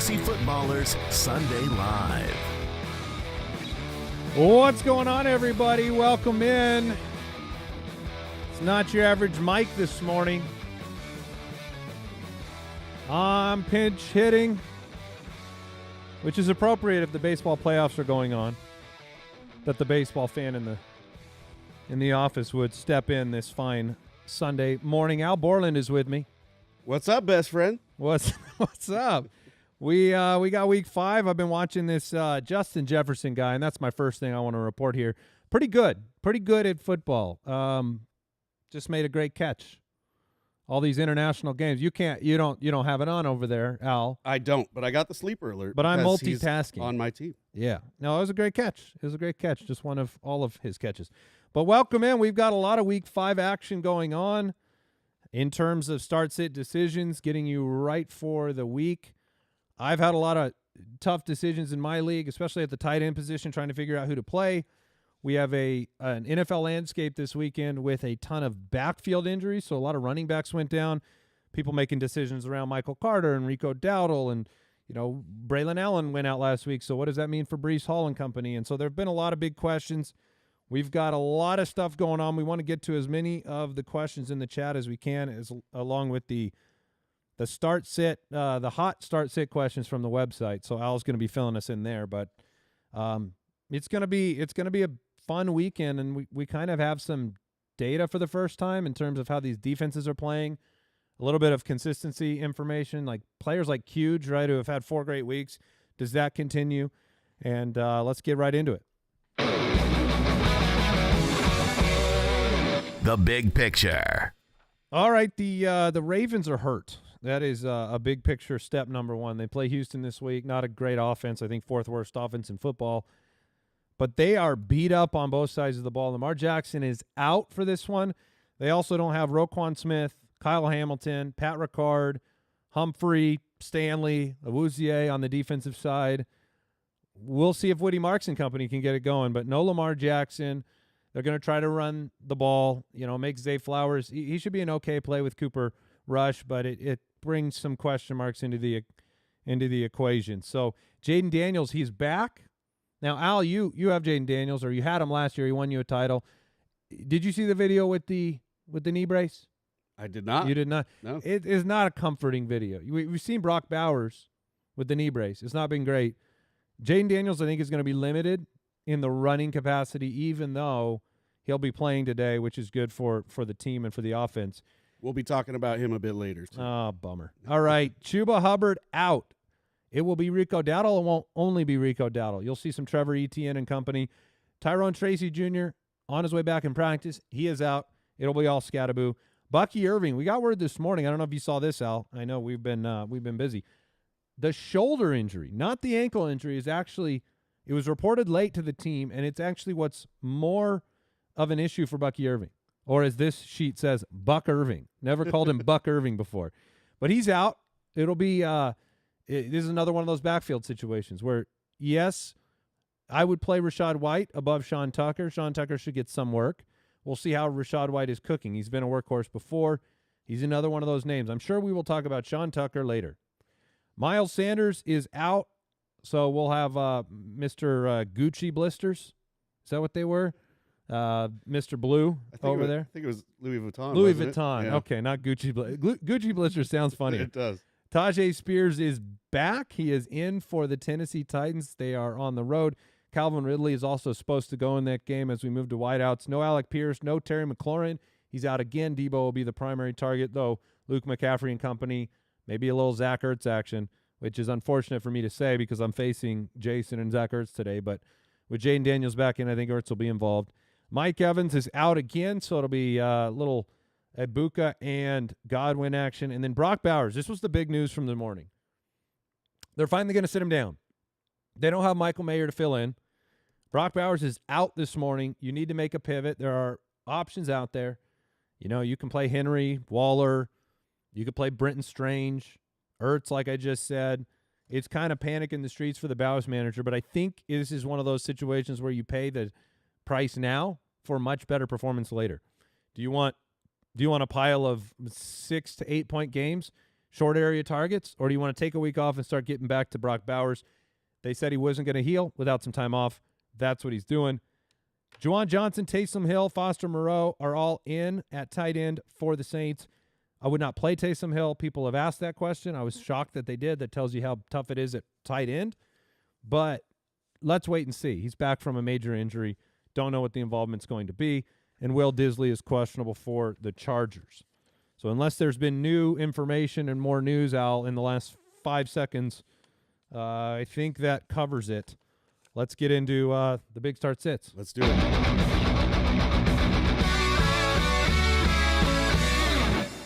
Fantasy Footballers Sunday Live. What's going on, everybody? Welcome in. It's not your average Mike this morning. I'm pinch hitting, which is appropriate if the baseball playoffs are going on, that the baseball fan in the office would step in this fine Sunday morning. Al Borland is with me. What's up, best friend? What's up? We got week 5. I've been watching this Justin Jefferson guy, and that's my first thing I want to report here. Pretty good at football. Just made a great catch. All these international games, you don't have it on over there, Al. I don't, but I got the sleeper alert. But I'm because he's multitasking on my team. Yeah, no, it was a great catch. Just one of all of his catches. But welcome in. We've got a lot of week 5 action going on in terms of start-sit decisions, getting you right for the week. I've had a lot of tough decisions in my league, especially at the tight end position, trying to figure out who to play. We have an NFL landscape this weekend with a ton of backfield injuries, so a lot of running backs went down. People making decisions around Michael Carter and Rico Dowdle, and Braylon Allen went out last week. So what does that mean for Breece Hall and company? And so there have been a lot of big questions. We've got a lot of stuff going on. We want to get to as many of the questions in the chat as we can, along with the hot start sit questions from the website. So Al's going to be filling us in there, but it's going to be a fun weekend, and we kind of have some data for the first time in terms of how these defenses are playing. A little bit of consistency information, like players like Huge, right, who have had 4 great weeks. Does that continue? And let's get right into it. The big picture. All right, the Ravens are hurt. That is a big picture step number 1. They play Houston this week. Not a great offense. I think 4th worst offense in football. But they are beat up on both sides of the ball. Lamar Jackson is out for this one. They also don't have Roquan Smith, Kyle Hamilton, Pat Ricard, Humphrey, Stanley, Awuzie on the defensive side. We'll see if Woody Marks and company can get it going, but no Lamar Jackson. They're going to try to run the ball, make Zay Flowers. He should be an okay play with Cooper Rush, but it brings some question marks into the equation. So Jaden Daniels, he's back. Now, Al, you have Jaden Daniels, or you had him last year. He won you a title. Did you see the video with the knee brace? I did not. You did not? No. It is not a comforting video. We've seen Brock Bowers with the knee brace. It's not been great. Jaden Daniels, I think, is going to be limited in the running capacity, even though he'll be playing today, which is good for the team and for the offense. We'll be talking about him a bit later. So. Oh, bummer. All right, Chuba Hubbard out. It will be Rico Dowdle. It won't only be Rico Dowdle. You'll see some Trevor Etienne and company. Tyrone Tracy Jr. on his way back in practice. He is out. It'll be all Scattaboo. Bucky Irving. We got word this morning. I don't know if you saw this, Al. I know we've been busy. The shoulder injury, not the ankle injury, is actually it was reported late to the team, and it's actually what's more of an issue for Bucky Irving, or as this sheet says, Buck Irving. Never called him Buck Irving before, but he's out. It'll be. This is another one of those backfield situations where, yes, I would play Rashad White above Sean Tucker. Sean Tucker should get some work. We'll see how Rashad White is cooking. He's been a workhorse before. He's another one of those names. I'm sure we will talk about Sean Tucker later. Miles Sanders is out, so we'll have Mr. Gucci blisters. Is that what they were? Mr. Blue over there? I think it was Louis Vuitton. Louis Vuitton. Yeah. Okay, not Gucci. Gucci blisters sounds funny. It does. Tajay Spears is back. He is in for the Tennessee Titans. They are on the road. Calvin Ridley is also supposed to go in that game as we move to wideouts. No Alec Pierce, no Terry McLaurin. He's out again. Debo will be the primary target, though Luke McCaffrey and company, maybe a little Zach Ertz action, which is unfortunate for me to say because I'm facing Jason and Zach Ertz today. But with Jaden Daniels back in, I think Ertz will be involved. Mike Evans is out again, so it'll be a little Ibuka and Godwin action. And then Brock Bowers. This was the big news from the morning. They're finally going to sit him down. They don't have Michael Mayer to fill in. Brock Bowers is out this morning. You need to make a pivot. There are options out there. You can play Henry, Waller. You could play Brenton Strange, Ertz, like I just said. It's kind of panic in the streets for the Bowers manager, but I think this is one of those situations where you pay the price now for much better performance later. Do you want a pile of 6 to 8 point games? short area targets, or do you want to take a week off and start getting back to Brock Bowers? They said he wasn't going to heal without some time off. That's what he's doing. Juwan Johnson, Taysom Hill, Foster Moreau are all in at tight end for the Saints. I would not play Taysom Hill. People have asked that question. I was shocked that they did. That tells you how tough it is at tight end. But let's wait and see. He's back from a major injury. Don't know what the involvement's going to be. And Will Disley is questionable for the Chargers. So unless there's been new information and more news, Al, in the last 5 seconds, I think that covers it. Let's get into the big start sits. Let's do it.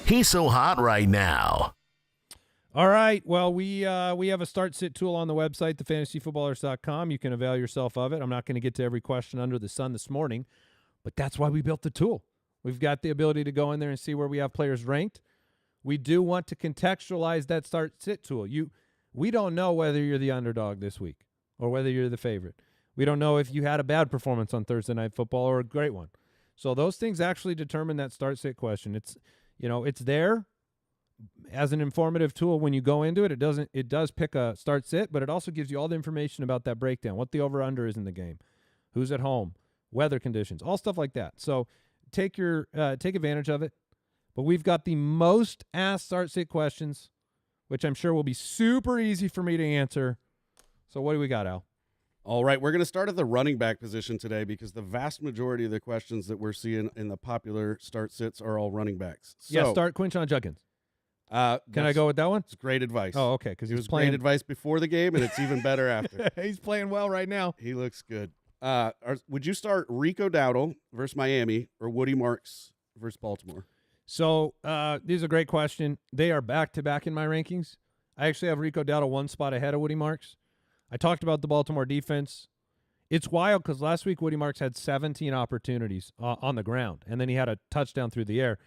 He's so hot right now. All right. Well, we have a start sit tool on the website, thefantasyfootballers.com. You can avail yourself of it. I'm not going to get to every question under the sun this morning, but that's why we built the tool. We've got the ability to go in there and see where we have players ranked. We do want to contextualize that start sit tool. We don't know whether you're the underdog this week or whether you're the favorite. We don't know if you had a bad performance on Thursday Night Football or a great one. So those things actually determine that start sit question. It's there as an informative tool when you go into it. It does pick a start sit, but it also gives you all the information about that breakdown, what the over under is in the game, who's at home, weather conditions, all stuff like that. So take advantage of it. But we've got the most asked start sit questions, which I'm sure will be super easy for me to answer. So what do we got, Al? All right, we're going to start at the running back position today because the vast majority of the questions that we're seeing in the popular start sits are all running backs. So, Yeah, start Quinshon Judkins. Can I go with that one? It's great advice. Oh, okay, because it was great advice before the game, and it's even better after. He's playing well right now. He looks good. Would you start Rico Dowdle versus Miami or Woody Marks versus Baltimore? So this is a great question. They are back-to-back in my rankings. I actually have Rico Dowdle one spot ahead of Woody Marks. I talked about the Baltimore defense. It's wild because last week Woody Marks had 17 opportunities on the ground, and then he had a touchdown through the air.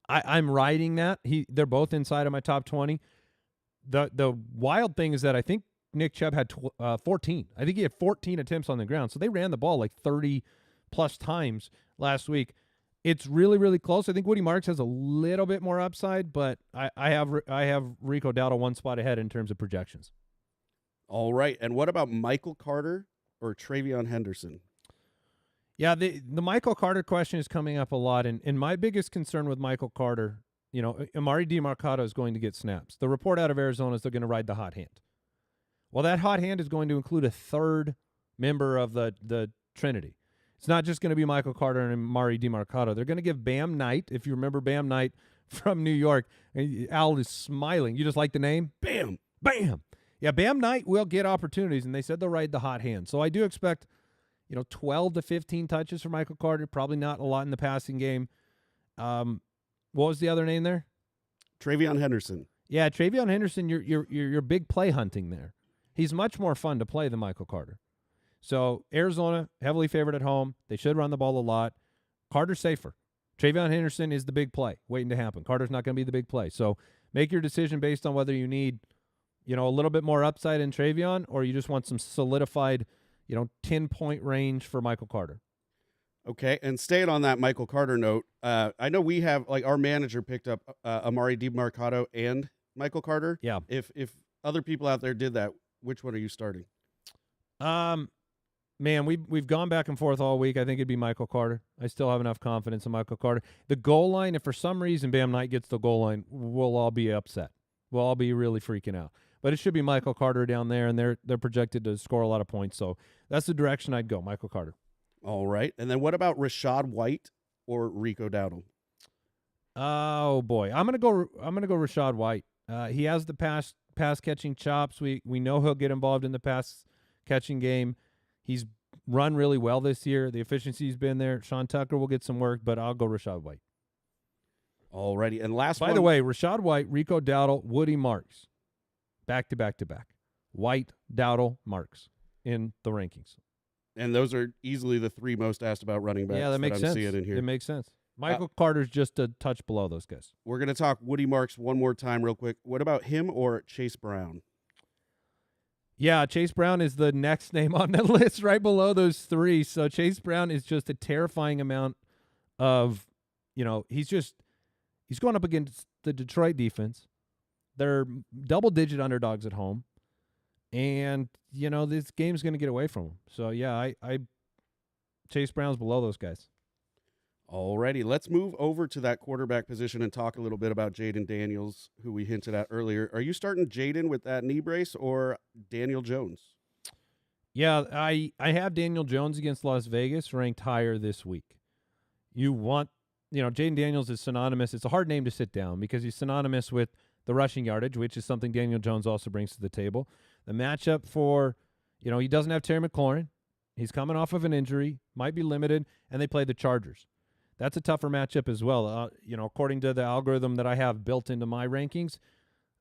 I'm riding that. They're both inside of my top 20. The wild thing is that I think Nick Chubb had 14. I think he had 14 attempts on the ground. So they ran the ball like 30-plus times last week. It's really, really close. I think Woody Marks has a little bit more upside, but I have Rico Dowdle one spot ahead in terms of projections. All right. And what about Michael Carter or Travion Henderson? Yeah, the Michael Carter question is coming up a lot, and my biggest concern with Michael Carter, Amari DiMarcado is going to get snaps. The report out of Arizona is they're going to ride the hot hand. Well, that hot hand is going to include a third member of the Trinity. It's not just going to be Michael Carter and Amari DiMarcado. They're going to give Bam Knight, if you remember Bam Knight from New York. Al is smiling. You just like the name? Bam. Bam. Yeah, Bam Knight will get opportunities, and they said they'll ride the hot hand. So I do expect 12 to 15 touches for Michael Carter. Probably not a lot in the passing game. What was the other name there? Travion Henderson. Yeah, Travion Henderson. You're big play hunting there. He's much more fun to play than Michael Carter. So Arizona heavily favored at home. They should run the ball a lot. Carter's safer. Travion Henderson is the big play waiting to happen. Carter's not going to be the big play. So make your decision based on whether you need a little bit more upside in Travion or you just want some solidified 10-point range for Michael Carter. Okay, and staying on that Michael Carter note, I know we have, our manager picked up Amari DiMarcado and Michael Carter. Yeah. If other people out there did that, which one are you starting? Man, we've gone back and forth all week. I think it'd be Michael Carter. I still have enough confidence in Michael Carter. The goal line, if for some reason Bam Knight gets the goal line, we'll all be upset. We'll all be really freaking out. But it should be Michael Carter down there, and they're projected to score a lot of points. So that's the direction I'd go, Michael Carter. All right. And then what about Rashad White or Rico Dowdle? Oh boy, I'm gonna go Rashad White. He has the pass catching chops. We know he'll get involved in the pass catching game. He's run really well this year. The efficiency's been there. Sean Tucker will get some work, but I'll go Rashad White. All righty. And By the way, Rashad White, Rico Dowdle, Woody Marks. Back to back to back. White, Dowdle, Marks in the rankings. And those are easily the three most asked about running backs. Yeah, that makes sense. Seeing in here. It makes sense. Michael Carter's just a touch below those guys. We're going to talk Woody Marks one more time real quick. What about him or Chase Brown? Yeah, Chase Brown is the next name on that list right below those three. So Chase Brown is just a terrifying amount of, he's going up against the Detroit defense. They're double-digit underdogs at home. And, this game's going to get away from them. So, yeah, I Chase Brown's below those guys. Alrighty, let's move over to that quarterback position and talk a little bit about Jaden Daniels, who we hinted at earlier. Are you starting Jaden with that knee brace or Daniel Jones? Yeah, I have Daniel Jones against Las Vegas ranked higher this week. Jaden Daniels is synonymous. It's a hard name to sit down because he's synonymous with the rushing yardage, which is something Daniel Jones also brings to the table. The matchup for, he doesn't have Terry McLaurin. He's coming off of an injury, might be limited, and they play the Chargers. That's a tougher matchup as well. According to the algorithm that I have built into my rankings,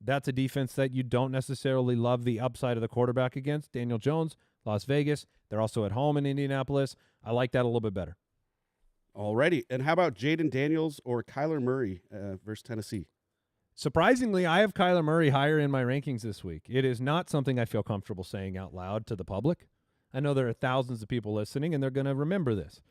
that's a defense that you don't necessarily love the upside of the quarterback against. Daniel Jones, Las Vegas. They're also at home in Indianapolis. I like that a little bit better. Alrighty. And how about Jaden Daniels or Kyler Murray versus Tennessee? Surprisingly, I have Kyler Murray higher in my rankings this week. It is not something I feel comfortable saying out loud to the public. I know there are thousands of people listening, and they're going to remember this.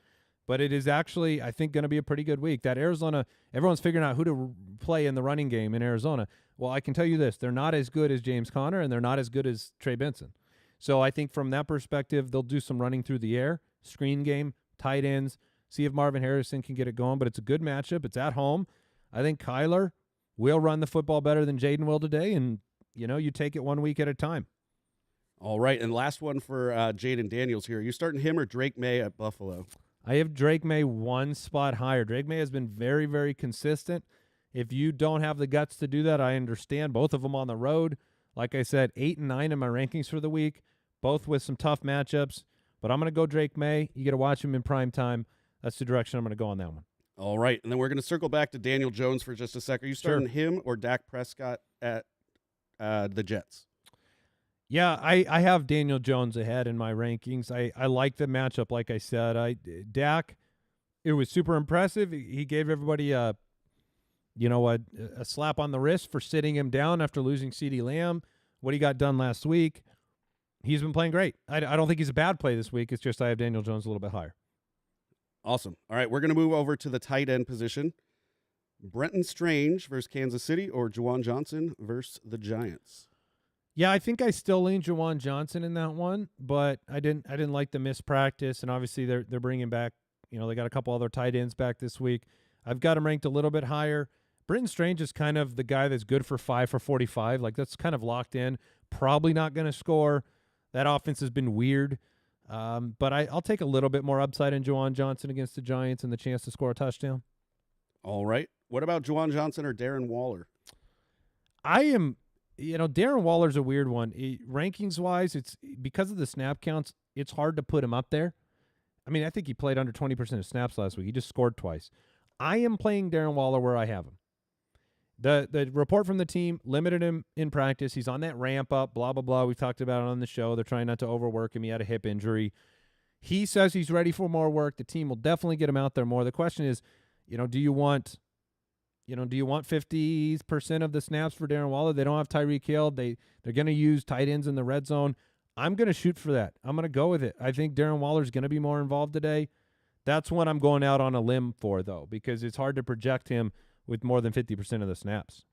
But it is actually, I think, going to be a pretty good week. That Arizona, everyone's figuring out who to play in the running game in Arizona. Well, I can tell you this. They're not as good as James Conner, and they're not as good as Trey Benson. So I think from that perspective, they'll do some running through the air, screen game, tight ends, see if Marvin Harrison can get it going. But it's a good matchup. It's at home. I think Kyler will run the football better than Jaden will today, and, you take it 1 week at a time. All right, and last one for Jaden Daniels here. Are you starting him or Drake May at Buffalo? I have Drake May one spot higher. Drake May has been very, very consistent. If you don't have the guts to do that, I understand. Both of them on the road. Like I said, 8 and 9 in my rankings for the week, both with some tough matchups. But I'm going to go Drake May. You got to watch him in prime time. That's the direction I'm going to go on that one. All right, and then we're going to circle back to Daniel Jones for just a sec. Are you starting him or Dak Prescott at the Jets? Yeah, I have Daniel Jones ahead in my rankings. I like the matchup, like I said. Dak, it was super impressive. He gave everybody a slap on the wrist for sitting him down after losing CeeDee Lamb. What he got done last week, he's been playing great. I don't think he's a bad play this week. It's just I have Daniel Jones a little bit higher. Awesome. All right, we're going to move over to the tight end position. Brenton Strange versus Kansas City or Juwan Johnson versus the Giants? Yeah, I think I still lean Juwan Johnson in that one, but I didn't like the missed practice, and obviously they're bringing back, they got a couple other tight ends back this week. I've got him ranked a little bit higher. Brenton Strange is kind of the guy that's good for 5 for 45. Like, that's kind of locked in. Probably not going to score. That offense has been weird. But I'll take a little bit more upside in Juwan Johnson against the Giants and the chance to score a touchdown. All right. What about Juwan Johnson or Darren Waller? Darren Waller's a weird one. Rankings-wise, it's because of the snap counts, it's hard to put him up there. I mean, I think he played under 20% of snaps last week. He just scored twice. I am playing Darren Waller where I have him. The report from the team limited him in practice. He's on that ramp up, blah, blah, blah. We've talked about it on the show. They're trying not to overwork him. He had a hip injury. He says he's ready for more work. The team will definitely get him out there more. The question is, do you want 50% of the snaps for Darren Waller? They don't have Tyreek Hill. They're going to use tight ends in the red zone. I'm going to shoot for that. I'm going to go with it. I think Darren Waller's going to be more involved today. That's what I'm going out on a limb for, though, because it's hard to project him with more than 50% of the snaps.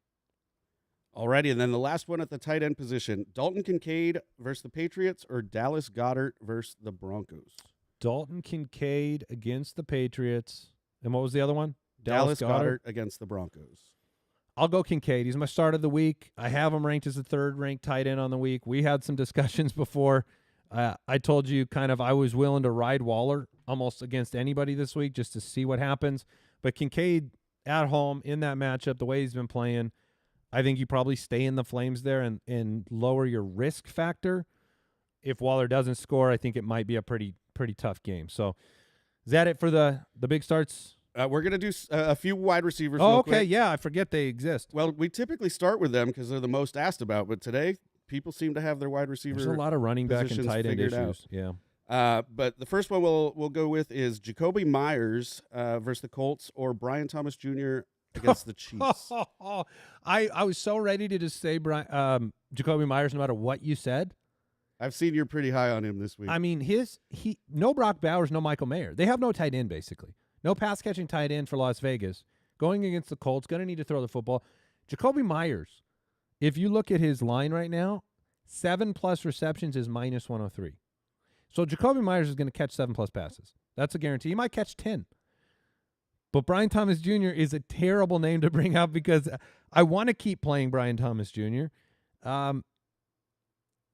Alrighty, and then the last one at the tight end position, Dalton Kincaid versus the Patriots or Dallas Goedert versus the Broncos? Dalton Kincaid against the Patriots. And what was the other one? Dallas Goedert against the Broncos. I'll go Kincaid. He's my start of the week. I have him ranked as the third-ranked tight end on the week. We had some discussions before. I told you I was willing to ride Waller almost against anybody this week just to see what happens. But Kincaid at home in that matchup, the way he's been playing, I think you probably stay in the flames there and lower your risk factor. If Waller doesn't score, I think it might be a pretty tough game. So is that it for the big starts? We're going to do a few wide receivers. Oh, real okay. quick. Yeah, I forget they exist. Well, we typically start with them because they're the most asked about, but today people seem to have their wide receiver. There's a lot of running back and positions tight end figured issues. out. Yeah. But the first one we'll go with is Jacoby Myers versus the Colts or Brian Thomas Jr. against the Chiefs. I was so ready to just say Jacoby Myers no matter what you said. I've seen you're pretty high on him this week. I mean, no Brock Bowers, no Michael Mayer. They have no tight end, basically. No pass-catching tight end for Las Vegas. Going against the Colts, going to need to throw the football. Jacoby Myers if you look at his line right now, 7+ receptions is minus 103. So Jacoby Myers is going to catch 7+ passes. That's a guarantee. He might catch 10. But Brian Thomas Jr. is a terrible name to bring up because I want to keep playing Brian Thomas Jr.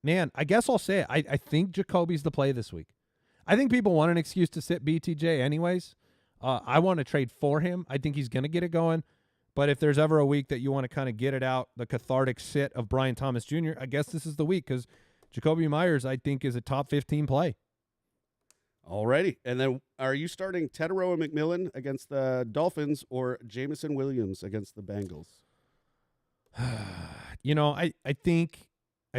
Man, I guess I'll say it. I think Jacoby's the play this week. I think people want an excuse to sit BTJ anyways. I want to trade for him. I think he's going to get it going. But if there's ever a week that you want to kind of get it out, the cathartic sit of Brian Thomas Jr., I guess this is the week because Jacoby Myers, I think, is a top 15 play. Alrighty. And then are you starting Tetero and McMillan against the Dolphins or Jamison Williams against the Bengals? I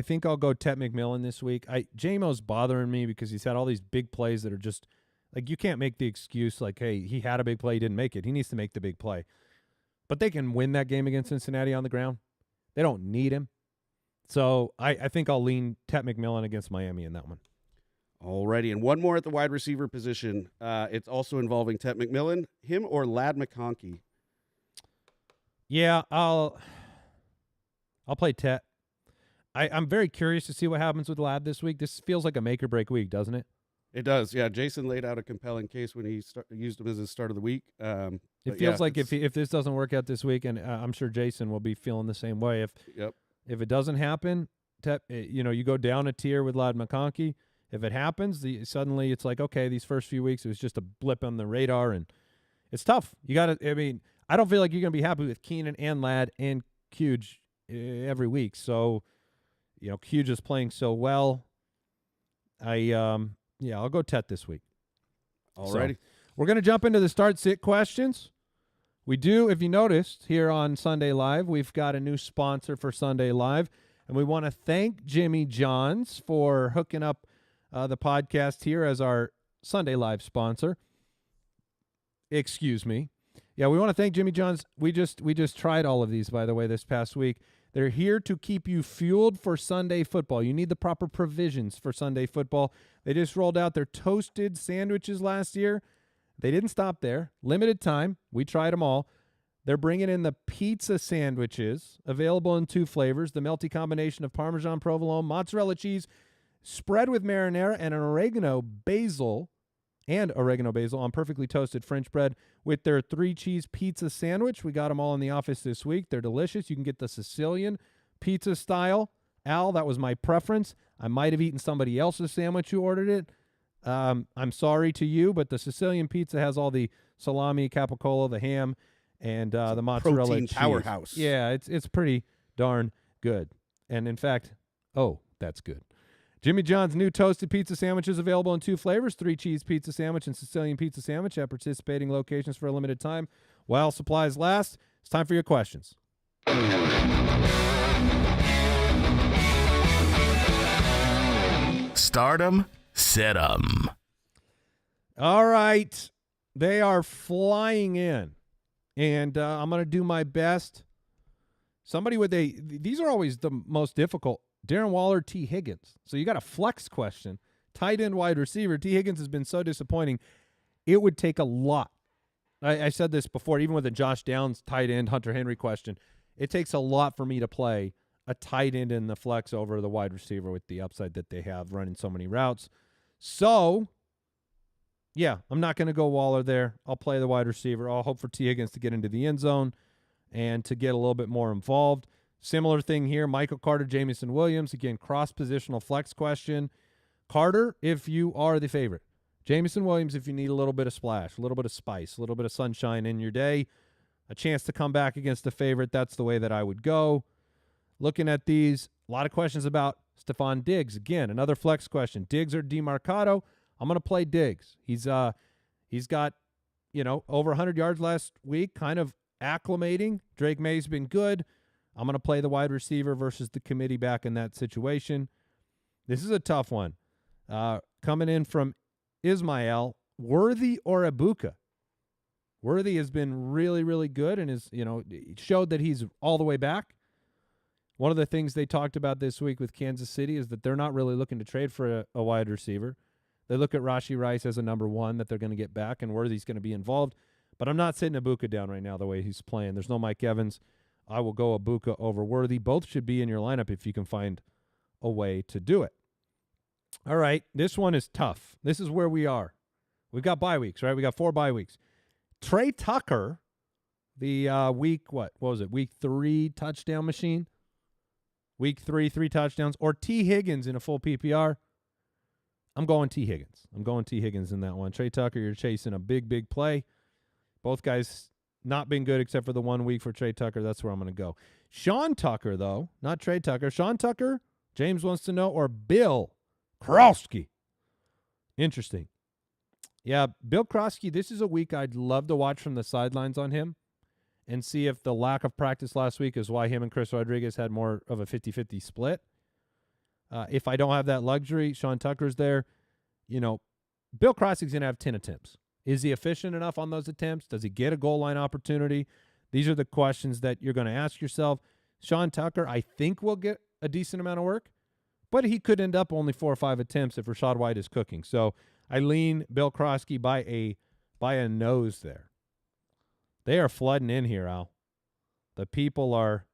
think I'll go Tet McMillan this week. J-Mo's bothering me because he's had all these big plays that are just like you can't make the excuse like, hey, he had a big play, he didn't make it. He needs to make the big play. But they can win that game against Cincinnati on the ground. They don't need him. So I think I'll lean Tet McMillan against Miami in that one. Alrighty, and one more at the wide receiver position. It's also involving Tet McMillan, him or Ladd McConkey. Yeah, I'll play Tet. I'm very curious to see what happens with Ladd this week. This feels like a make or break week, doesn't it? It does, yeah. Jason laid out a compelling case when he used him as his start of the week. It feels like if this doesn't work out this week, and I'm sure Jason will be feeling the same way. If it doesn't happen, you go down a tier with Ladd McConkey. If it happens, suddenly it's like, okay, these first few weeks it was just a blip on the radar, and it's tough. You got to. I mean, I don't feel like you're going to be happy with Keenan and Ladd and Huge every week. So, Huge is playing so well. I'll go Tet this week. Alrighty. So, we're going to jump into the start-sit questions. We do, if you noticed, here on Sunday Live, we've got a new sponsor for Sunday Live, and we want to thank Jimmy John's for hooking up the podcast here as our Sunday Live sponsor. Excuse me. Yeah, we want to thank Jimmy John's. We just tried all of these, by the way, this past week. They're here to keep you fueled for Sunday football. You need the proper provisions for Sunday football. They just rolled out their toasted sandwiches last year. They didn't stop there. Limited time. We tried them all. They're bringing in the pizza sandwiches, available in 2 flavors, the melty combination of Parmesan provolone, mozzarella cheese, spread with marinara, and an oregano basil on perfectly toasted French bread with their 3-cheese pizza sandwich. We got them all in the office this week. They're delicious. You can get the Sicilian pizza style. Al, that was my preference. I might have eaten somebody else's sandwich who ordered it. I'm sorry to you, but the Sicilian pizza has all the salami, capicola, the ham, and the mozzarella protein cheese. Powerhouse. Yeah, it's pretty darn good. And in fact, that's good. Jimmy John's new toasted pizza sandwiches available in 2 flavors, 3-cheese pizza sandwich and Sicilian pizza sandwich at participating locations for a limited time while supplies last. It's time for your questions. Start 'em, set 'em. All right. They are flying in, and I'm going to do my best. Somebody these are always the most difficult. Darren Waller, T. Higgins. So you got a flex question. Tight end, wide receiver. T. Higgins has been so disappointing. It would take a lot. I said this before, even with the Josh Downs tight end, Hunter Henry question. It takes a lot for me to play a tight end in the flex over the wide receiver with the upside that they have running so many routes. So, yeah, I'm not going to go Waller there. I'll play the wide receiver. I'll hope for T. Higgins to get into the end zone and to get a little bit more involved. Similar thing here, Michael Carter, Jamison Williams. Again, cross-positional flex question. Carter, if you are the favorite. Jamison Williams, if you need a little bit of splash, a little bit of spice, a little bit of sunshine in your day, a chance to come back against the favorite, that's the way that I would go. Looking at these, a lot of questions about Stephon Diggs. Again, another flex question. Diggs or DeMarcado? I'm going to play Diggs. He's got, over 100 yards last week, kind of acclimating. Drake May's been good. I'm going to play the wide receiver versus the committee back in that situation. This is a tough one. Coming in from Ismael, Worthy or Ibuka? Worthy has been really, really good and showed that he's all the way back. One of the things they talked about this week with Kansas City is that they're not really looking to trade for a wide receiver. They look at Rashee Rice as a number 1 that they're going to get back, and Worthy's going to be involved. But I'm not sitting Ibuka down right now the way he's playing. There's no Mike Evans. I will go Ibuka over Worthy. Both should be in your lineup if you can find a way to do it. All right, this one is tough. This is where we are. We've got bye weeks, right? We got 4 bye weeks. Trey Tucker, the week 3 touchdown machine. Week 3 touchdowns, or T. Higgins in a full PPR. I'm going T. Higgins. I'm going T. Higgins in that one. Trey Tucker, you're chasing a big play. Both guys not been good except for the 1 week for Trey Tucker. That's where I'm going to go. Sean Tucker, though, not Trey Tucker. Sean Tucker, James wants to know, or Bill Krosky. Interesting. Yeah, Bill Krosky, this is a week I'd love to watch from the sidelines on him and see if the lack of practice last week is why him and Chris Rodriguez had more of a 50-50 split. If I don't have that luxury, Sean Tucker's there. Bill Krosky's going to have 10 attempts. Is he efficient enough on those attempts? Does he get a goal line opportunity? These are the questions that you're going to ask yourself. Sean Tucker, I think, will get a decent amount of work, but he could end up only 4 or 5 attempts if Rachaad White is cooking. So I lean Bill Krosky by a nose there. They are flooding in here, Al. The people are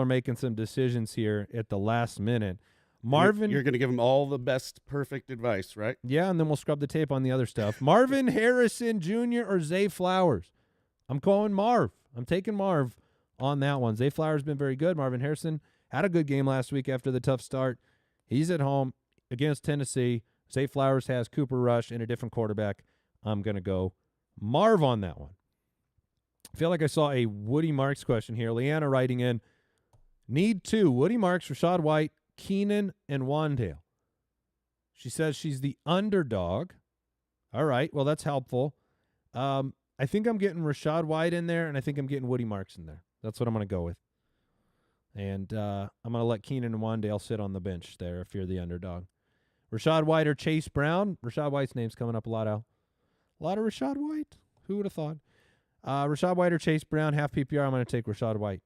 making some decisions here at the last minute. Marvin, you're going to give them all the best, perfect advice, right? Yeah, and then we'll scrub the tape on the other stuff. Marvin Harrison Jr. or Zay Flowers? I'm calling Marv. I'm taking Marv on that one. Zay Flowers been very good. Marvin Harrison had a good game last week after the tough start. He's at home against Tennessee. Zay Flowers has Cooper Rush and a different quarterback. I'm going to go Marv on that one. I feel like I saw a Woody Marks question here. Leanna writing in, need 2. Woody Marks, Rachaad White, Keenan, and Wandale. She says she's the underdog. All right, well, that's helpful. I think I'm getting Rachaad White in there, and I think I'm getting Woody Marks in there. That's what I'm going to go with. And I'm going to let Keenan and Wandale sit on the bench there if you're the underdog. Rachaad White or Chase Brown. Rachaad White's name's coming up a lot, Al. A lot of Rachaad White. Who would have thought? Rachaad White or Chase Brown, half PPR. I'm going to take Rachaad White.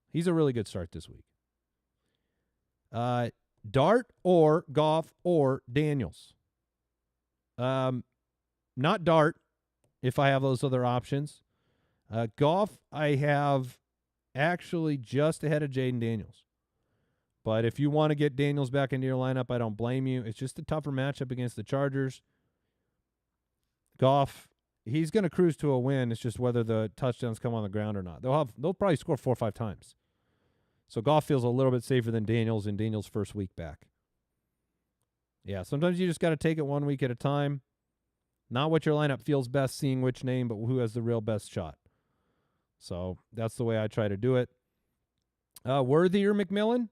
He's a really good start this week. Dart or Goff or Daniels. Not Dart if I have those other options. Goff I have actually just ahead of Jaden Daniels. But if you want to get Daniels back into your lineup, I don't blame you. It's just a tougher matchup against the Chargers. Goff, he's going to cruise to a win. It's just whether the touchdowns come on the ground or not. They'll probably score 4 or 5 times. So Goff feels a little bit safer than Daniels in Daniels' first week back. Yeah, sometimes you just got to take it 1 week at a time. Not what your lineup feels best, seeing which name, but who has the real best shot. So that's the way I try to do it. Worthy or McMillan?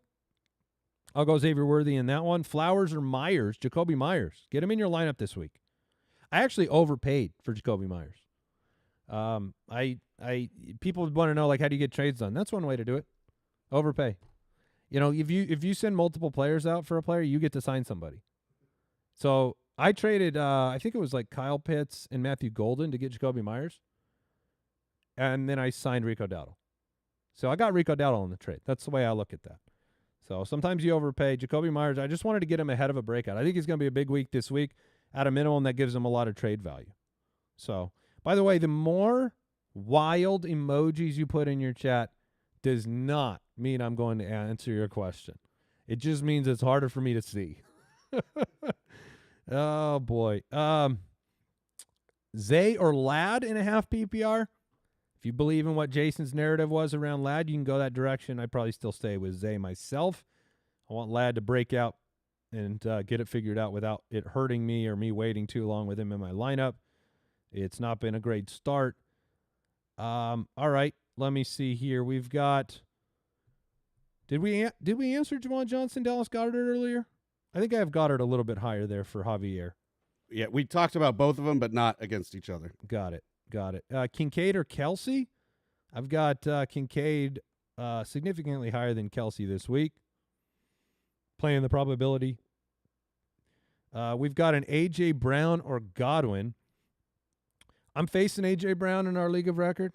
I'll go Xavier Worthy in that one. Flowers or Myers? Jacoby Myers. Get him in your lineup this week. I actually overpaid for Jacoby Myers. People would want to know, like, how do you get trades done? That's one way to do it. Overpay. If you send multiple players out for a player, you get to sign somebody. So I traded, I think it was like Kyle Pitts and Matthew Golden to get Jacoby Myers. And then I signed Rico Dowdle. So I got Rico Dowdle in the trade. That's the way I look at that. So sometimes you overpay. Jacoby Myers, I just wanted to get him ahead of a breakout. I think he's going to be a big week this week. At a minimum, that gives him a lot of trade value. So, by the way, the more wild emojis you put in your chat does not mean I'm going to answer your question. It just means it's harder for me to see. Oh, boy. Zay or Ladd in a half PPR? If you believe in what Jason's narrative was around Ladd, you can go that direction. I'd probably still stay with Zay myself. I want Ladd to break out and get it figured out without it hurting me or me waiting too long with him in my lineup. It's not been a great start. All right, let me see here. We've got. Did we answer Jawan Johnson, Dallas Goedert earlier? I think I have Goddard a little bit higher there for Javier. Yeah, we talked about both of them, but not against each other. Got it. Kincaid or Kelsey? I've got Kincaid significantly higher than Kelsey this week. Playing the probability. We've got an A.J. Brown or Godwin. I'm facing A.J. Brown in our league of record.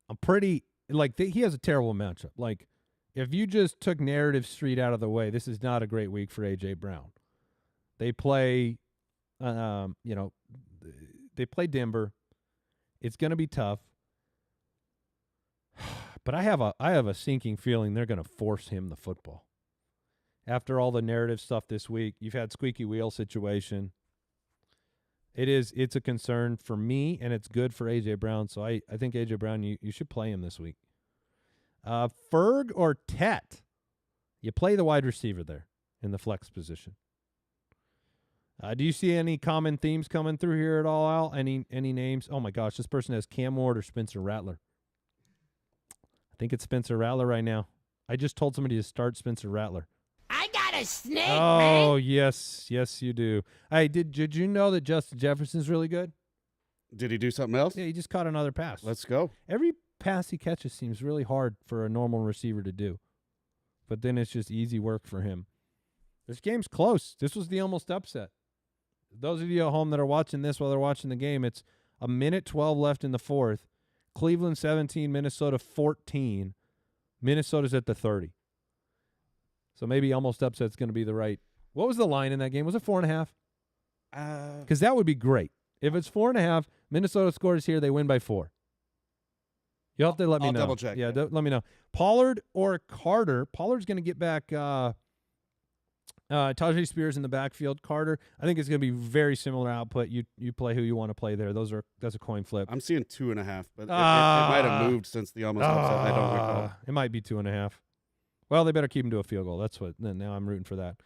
I'm pretty, he has a terrible matchup. Like, if you just took Narrative Street out of the way, this is not a great week for A.J. Brown. They play, they play Denver. It's going to be tough. But I have a sinking feeling they're going to force him the football. After all the narrative stuff this week, you've had squeaky wheel situation. It's a concern for me, and it's good for A.J. Brown. So I think A.J. Brown, you should play him this week. Ferg or Tet? You play the wide receiver there in the flex position. Do you see any common themes coming through here at all, Al? Any names? Oh, my gosh, this person has Cam Ward or Spencer Rattler. I think it's Spencer Rattler right now. I just told somebody to start Spencer Rattler. I got a snake, Oh, man. yes, you do. Hey, did you know that Justin Jefferson's really good? Did he do something else? Yeah, he just caught another pass. Let's go. Every pass he catches seems really hard for a normal receiver to do. But then it's just easy work for him. This game's close. This was the almost upset. Those of you at home that are watching this while they're watching the game, it's a minute 12 left in the fourth. Cleveland 17, Minnesota 14. Minnesota's at the 30. So maybe almost upset's going to be the right. What was the line in that game? Was it 4.5? Because that would be great. If it's 4.5, Minnesota scores here, they win by 4. You'll have to let me I'll know. double check. Yeah, let me know. Pollard or Carter. Pollard's going to get back Tajay Spears in the backfield. Carter, I think it's going to be very similar output. You play who you want to play there. That's a coin flip. I'm seeing 2.5, but it might have moved since the almost upset. I don't recall. It might be 2.5. Well, they better keep him to a field goal. That's what. Now I'm rooting for that.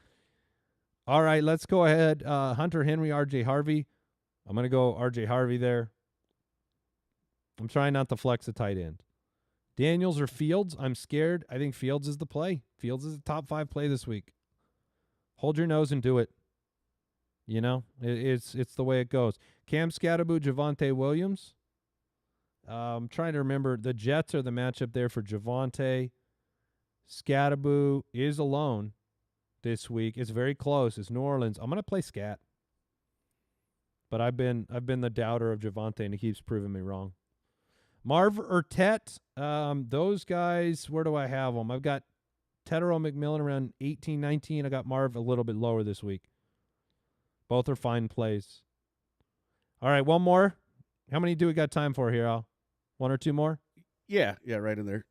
All right, let's go ahead. Hunter Henry, R.J. Harvey. I'm going to go R.J. Harvey there. I'm trying not to flex a tight end. Daniels or Fields? I'm scared. I think Fields is the play. Fields is a top 5 play this week. Hold your nose and do it. You know, it's the way it goes. Cam Scatterbo, Javonte Williams. I'm trying to remember. The Jets are the matchup there for Javonte. Scatterbo is alone this week. It's very close. It's New Orleans. I'm going to play Scat. But I've been the doubter of Javonte, and he keeps proving me wrong. Marv or Tet, those guys, where do I have them? I've got Tetero McMillan around 18, 19. I got Marv a little bit lower this week. Both are fine plays. All right, one more. How many do we got time for here, Al? One or two more? Yeah, right in there.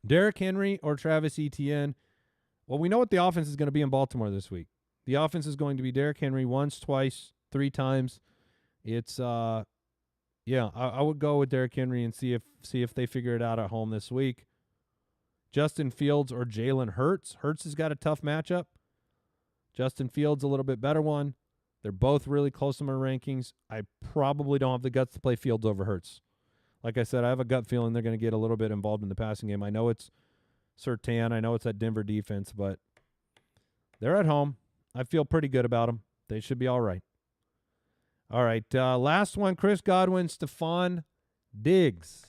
Derrick Henry or Travis Etienne? Well, we know what the offense is going to be in Baltimore this week. The offense is going to be Derrick Henry once, twice, 3 times. It's I would go with Derrick Henry and see if they figure it out at home this week. Justin Fields or Jalen Hurts. Hurts has got a tough matchup. Justin Fields a little bit better one. They're both really close in my rankings. I probably don't have the guts to play Fields over Hurts. Like I said, I have a gut feeling they're going to get a little bit involved in the passing game. I know it's Surtain. I know it's that Denver defense, but they're at home. I feel pretty good about them. They should be all right. All right, last one, Chris Godwin, Stephon Diggs.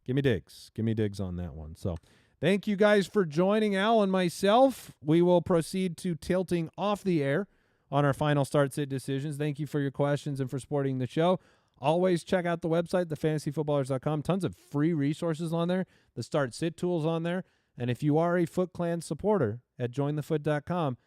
Give me Diggs. Give me Diggs on that one. So thank you guys for joining Al and myself. We will proceed to tilting off the air on our final start-sit decisions. Thank you for your questions and for supporting the show. Always check out the website, thefantasyfootballers.com. Tons of free resources on there. The start-sit tools on there. And if you are a Foot Clan supporter at jointhefoot.com,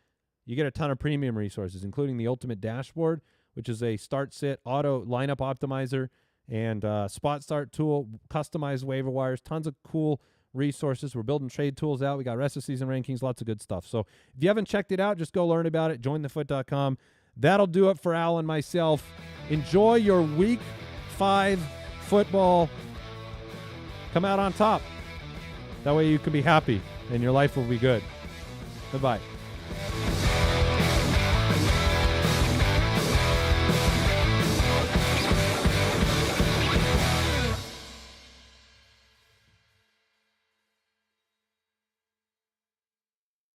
you get a ton of premium resources, including the Ultimate Dashboard, which is a start-sit auto lineup optimizer and spot start tool, customized waiver wires, tons of cool resources. We're building trade tools out. We got rest of season rankings, lots of good stuff. So if you haven't checked it out, just go learn about it. Jointhefoot.com. That'll do it for Al and myself. Enjoy your Week 5 football. Come out on top. That way you can be happy and your life will be good. Goodbye.